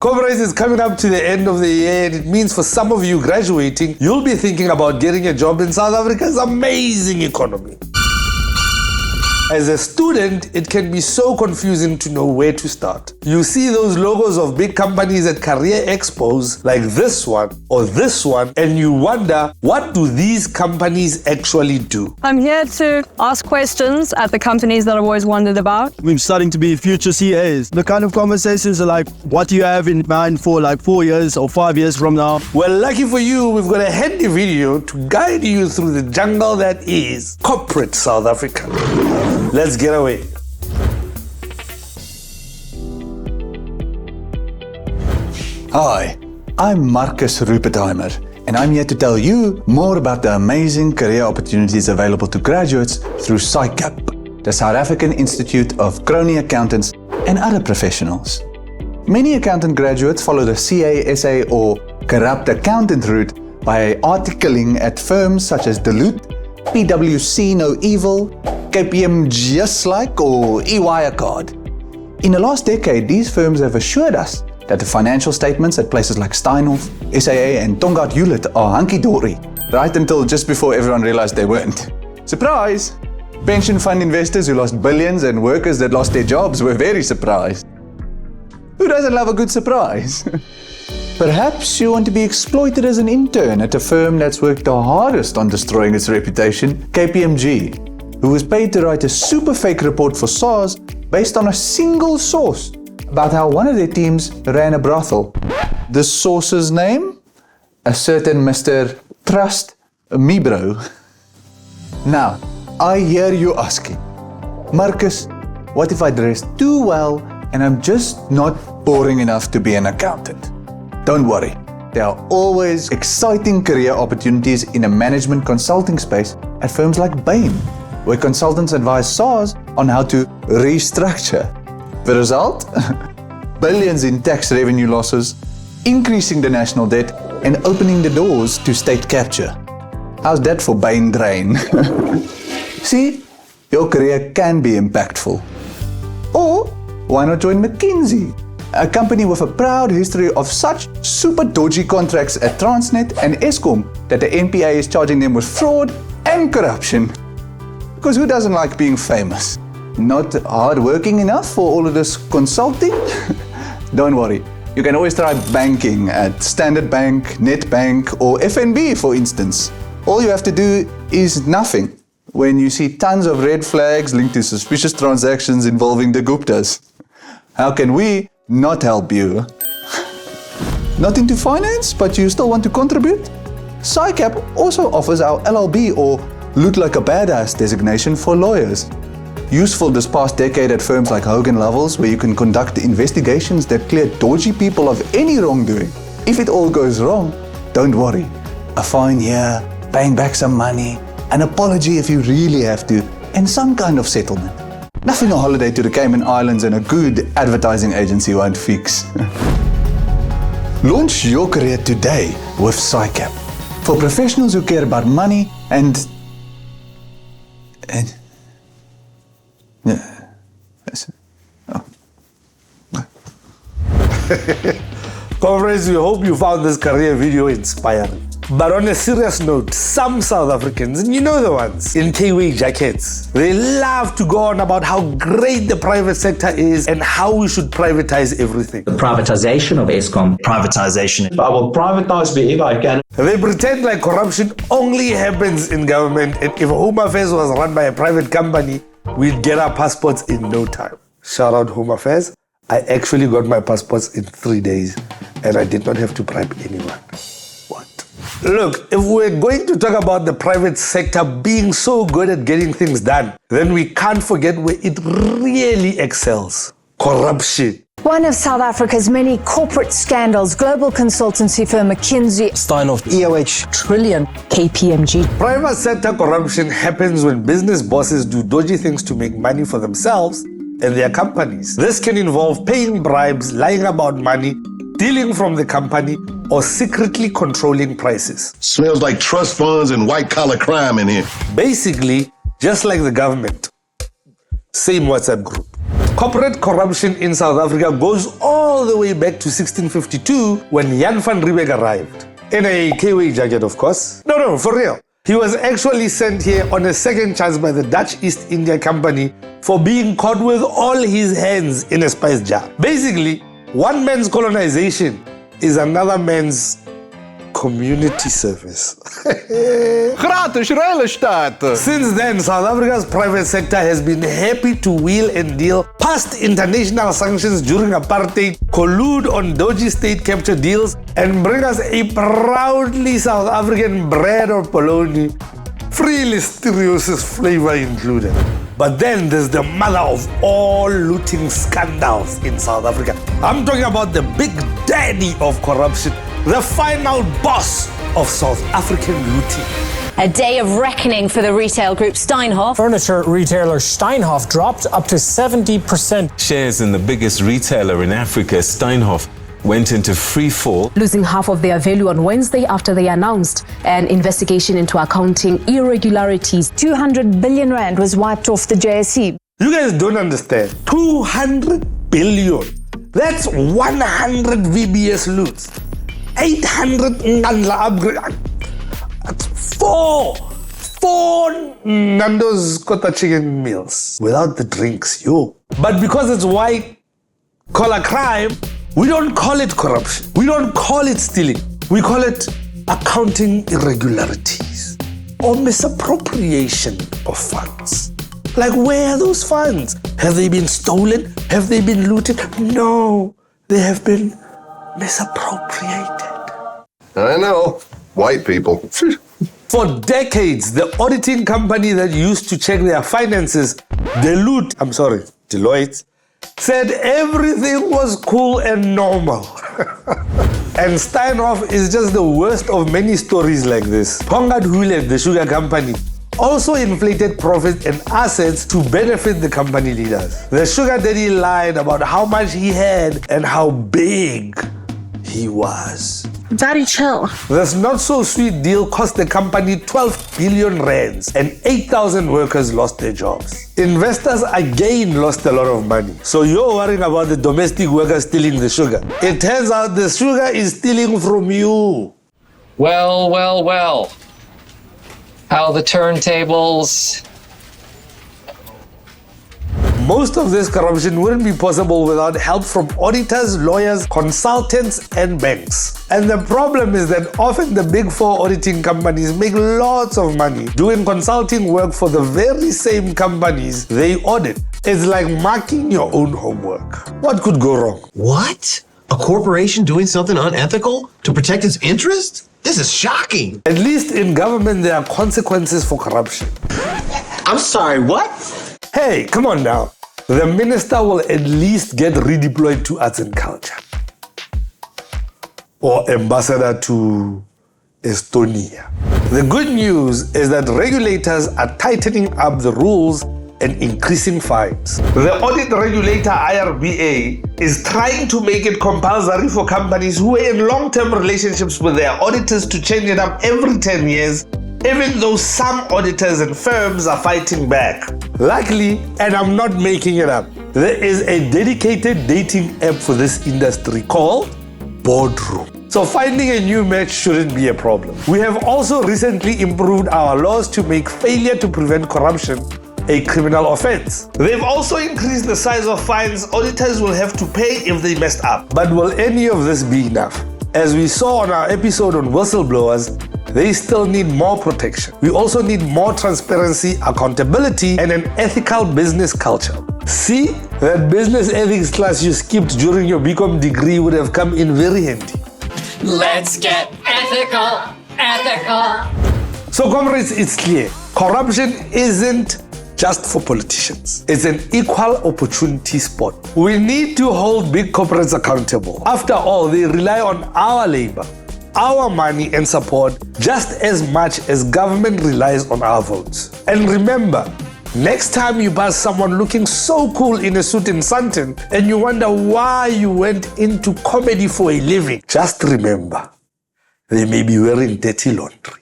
Comrades, is coming up to the end of the year, and it means for some of you graduating, you'll be thinking about getting a job in South Africa's amazing economy. As a student, it can be so confusing to know where to start. You see those logos of big companies at career expos like this one or this one, and you wonder, what do these companies actually do? I'm here to ask questions at the companies that I've always wondered about. We're starting to be future CAs. The kind of conversations are like, what do you have in mind for like 4 years or 5 years from now? Well, lucky for you, we've got a handy video to guide you through the jungle that is corporate South Africa. Let's get away. Hi, I'm Marcus Rupertheimer, and I'm here to tell you more about the amazing career opportunities available to graduates through SAICAP, the South African Institute of Crony Accountants and other professionals. Many accountant graduates follow the CASA or corrupt accountant route by articling at firms such as Deloitte, PwC No Evil, KPM Just Like, or EY Card. In the last decade, these firms have assured us that the financial statements at places like Steinhoff, SAICAP and Tongaat Hulett are hunky-dory, right until just before everyone realized they weren't. Surprise! Pension fund investors who lost billions and workers that lost their jobs were very surprised. Who doesn't love a good surprise? Perhaps you want to be exploited as an intern at a firm that's worked the hardest on destroying its reputation, KPMG, who was paid to write a super fake report for SARS based on a single source about how one of their teams ran a brothel. The source's name? A certain Mr. Trust Me Bro. Now, I hear you asking, Marcus, what if I dress too well and I'm just not boring enough to be an accountant? Don't worry, there are always exciting career opportunities in a management consulting space at firms like Bain, where consultants advise SARS on how to restructure. The result? Billions in tax revenue losses, increasing the national debt, and opening the doors to state capture. How's that for Bain Drain? See, your career can be impactful. Or why not join McKinsey, a company with a proud history of such super dodgy contracts at Transnet and Eskom that the NPA is charging them with fraud and corruption. Because who doesn't like being famous? Not hard-working enough for all of this consulting? Don't worry, you can always try banking at Standard Bank, Netbank, or FNB, for instance. All you have to do is nothing when you see tons of red flags linked to suspicious transactions involving the Guptas. How can we not help you? Not into finance, but you still want to contribute? SAICAP also offers our LLB or Look Like a Badass designation for lawyers. Useful this past decade at firms like Hogan Lovells, where you can conduct investigations that clear dodgy people of any wrongdoing. If it all goes wrong, don't worry. A fine here, paying back some money, an apology if you really have to, and some kind of settlement. Nothing a holiday to the Cayman Islands and a good advertising agency won't fix. Launch your career today with SAICAP. For professionals who care about money and Comrades, we hope you found this career video inspiring. But on a serious note, some South Africans, and you know the ones, in K-Way jackets, they love to go on about how great the private sector is and how we should privatize everything. The privatization of Eskom. Privatisation. I will privatize wherever I can. They pretend like corruption only happens in government, and if Home Affairs was run by a private company, we'd get our passports in no time. Shout out Home Affairs. I actually got my passports in 3 days, and I did not have to bribe anyone. Look, if we're going to talk about the private sector being so good at getting things done, then we can't forget where it really excels. Corruption. One of South Africa's many corporate scandals, global consultancy firm McKinsey, Steinhoff, EOH, Trillion, KPMG. Private sector corruption happens when business bosses do dodgy things to make money for themselves and their companies. This can involve paying bribes, lying about money, stealing from the company, or secretly controlling prices. Smells like trust funds and white-collar crime in here. Basically, just like the government. Same WhatsApp group. Corporate corruption in South Africa goes all the way back to 1652 when Jan van Riebeeck arrived. In a KW jacket, of course. No, for real. He was actually sent here on a second chance by the Dutch East India Company for being caught with all his hands in a spice jar. Basically, one man's colonization is another man's community service. Gratis real estate. Since then, South Africa's private sector has been happy to wheel and deal past international sanctions during apartheid, collude on dodgy state capture deals, and bring us a proudly South African bread or polony, free listeriosis flavor included. But then there's the mother of all looting scandals in South Africa. I'm talking about the big daddy of corruption, the final boss of South African looting. A day of reckoning for the retail group Steinhoff. Furniture retailer Steinhoff dropped up to 70%. Shares in the biggest retailer in Africa, Steinhoff, went into free fall, losing half of their value on Wednesday after they announced an investigation into accounting irregularities. 200 billion rand was wiped off the JSE. You guys don't understand. 200 billion. That's 100 VBS loots. 800 Ngandla upgrade. That's four Nando's Kota chicken meals without the drinks, yo. But because it's white collar crime, we don't call it corruption. We don't call it stealing. We call it accounting irregularities or misappropriation of funds. Like, where are those funds? Have they been stolen? Have they been looted? No, they have been misappropriated. I know. White people. For decades, the auditing company that used to check their finances, Deloitte, said everything was cool and normal. And Steinhoff is just the worst of many stories like this. Tongaat Hulett, the sugar company, also inflated profits and assets to benefit the company leaders. The sugar daddy lied about how much he had and how big he was. Daddy, chill. This not-so-sweet deal cost the company 12 billion rands and 8,000 workers lost their jobs. Investors again lost a lot of money. So you're worrying about the domestic workers stealing the sugar. It turns out the sugar is stealing from you. Well. How the turntables... Most of this corruption wouldn't be possible without help from auditors, lawyers, consultants, and banks. And the problem is that often the big four auditing companies make lots of money doing consulting work for the very same companies they audit. It's like marking your own homework. What could go wrong? What? A corporation doing something unethical to protect its interest? This is shocking. At least in government, there are consequences for corruption. I'm sorry, what? Hey, come on now. The minister will at least get redeployed to arts and culture. Or ambassador to Estonia. The good news is that regulators are tightening up the rules and increasing fines. The audit regulator IRBA is trying to make it compulsory for companies who are in long-term relationships with their auditors to change it up every 10 years, even though some auditors and firms are fighting back. Luckily, and I'm not making it up, there is a dedicated dating app for this industry called Boardroom. So finding a new match shouldn't be a problem. We have also recently improved our laws to make failure to prevent corruption a criminal offense. They've also increased the size of fines auditors will have to pay if they messed up. But will any of this be enough? As we saw on our episode on whistleblowers, they still need more protection. We also need more transparency, accountability, and an ethical business culture. See, that business ethics class you skipped during your BCom degree would have come in very handy. Let's get ethical. So comrades, it's clear. Corruption isn't just for politicians. It's an equal opportunity sport. We need to hold big corporates accountable. After all, they rely on our labor, our money and support just as much as government relies on our votes. And remember, next time you pass someone looking so cool in a suit in Sandton and you wonder why you went into comedy for a living, just remember, they may be wearing dirty laundry.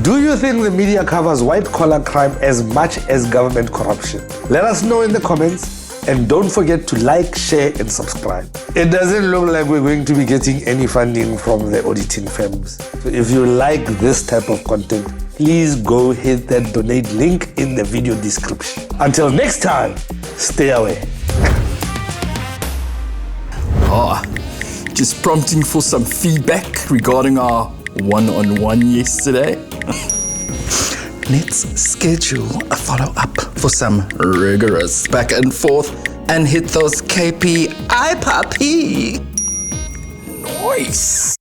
Do you think the media covers white-collar crime as much as government corruption? Let us know in the comments. And don't forget to like, share, and subscribe. It doesn't look like we're going to be getting any funding from the auditing firms. So if you like this type of content, please go hit that donate link in the video description. Until next time, stay away. Just prompting for some feedback regarding our one-on-one yesterday. Let's schedule a follow-up for some rigorous back and forth and hit those KPI puppy. Nice.